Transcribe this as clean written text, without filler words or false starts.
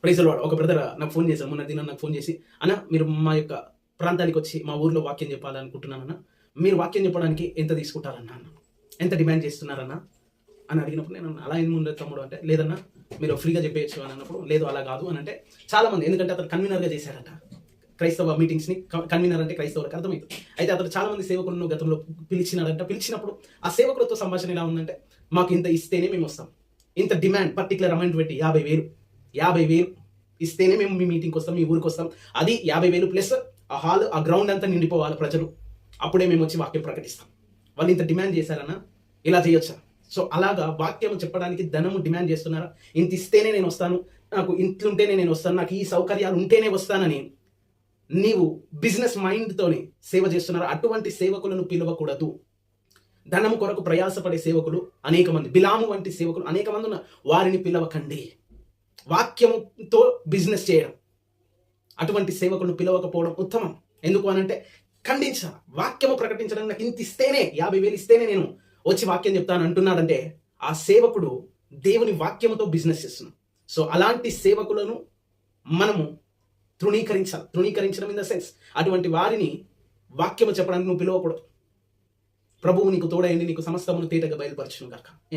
Praise Lord. ఒక brother నాకు phone చేశారు. మొన్న దినం నాకు ఫోన్ చేసి, "అన్న మీరు మా యొక్క ప్రాంతానికి వచ్చి మా ఊర్లో వాక్యం చెప్పాలనుకుంటున్నానన్న. మీరు వాక్యం చెప్పడానికి ఎంత తీసుకుంటారన్నా అన్న? ఎంత డిమాండ్ చేస్తున్నారన్నా?" అని అడిగినప్పుడు నేను అలా ఏమి ఉండదు తమ్ముడు అంటే, "లేదన్నా మీరు ఫ్రీగా చెప్పేయచ్చు" అని అన్నప్పుడు, "లేదు అలా కాదు" అని అంటే చాలామంది, ఎందుకంటే అతను కన్వీనర్గా చేశారట క్రైస్తవ మీటింగ్స్ని. కన్వీనర్ అంటే క్రైస్తవులకు అర్థమవుతుంది. అయితే అతను చాలా మంది సేవకులను గతంలో పిలిచినాడంట. పిలిచినప్పుడు ఆ సేవకులతో సంభాషణ ఎలా ఉందంటే, "మాకు ఇంత ఇస్తేనే మేము వస్తాం, ఇంత డిమాండ్ పర్టికులర్ అమౌంట్ పెట్టి 50,000 ఇస్తేనే మేము మీ మీటింగ్కి వస్తాం, మీ ఊరికి వస్తాం. అది 50,000 ప్లస్ ఆ హాల్, ఆ గ్రౌండ్ అంతా నిండిపోవాలి ప్రజలు. అప్పుడే మేము వచ్చి వాక్యం ప్రకటిస్తాం." వాళ్ళు ఇంత డిమాండ్ చేశారన్నా, ఇలా చేయొచ్చా? సో అలాగా వాక్యం చెప్పడానికి ధనము డిమాండ్ చేస్తున్నారా? ఇంత ఇస్తేనే నేను వస్తాను, నాకు ఇంట్లుంటేనే నేను వస్తాను, నాకు ఈ సౌకర్యాలు ఉంటేనే వస్తానని నీవు బిజినెస్ మైండ్తోనే సేవ చేస్తున్నారా? అటువంటి సేవకులను పిలవకూడదు. ధనము కొరకు ప్రయాసపడే సేవకులు అనేక మంది, బిలాము వంటి సేవకులు అనేక మంది ఉన్నారు. వారిని పిలవకండి. వాక్యముతో బిజినెస్ చేయడం, అటువంటి సేవకులను పిలవకపోవడం ఉత్తమం. ఎందుకు అనంటే, ఖండించాలి. వాక్యము ప్రకటించడానికి నాకు ఇంత ఇస్తేనే, 50,000 ఇస్తేనే నేను వచ్చి వాక్యం చెప్తాను అంటున్నాడంటే, ఆ సేవకుడు దేవుని వాక్యముతో బిజినెస్ చేస్తున్నాడు. సో అలాంటి సేవకులను మనము తృణీకరించాలి. తృణీకరించడం ఇన్ ద సెన్స్, అటువంటి వారిని వాక్యము చెప్పడానికి నువ్వు పిలవకూడదు. ప్రభువు నీకు తోడైంది, నీకు సమస్తమును తేటగా బయలుపరచును గాక.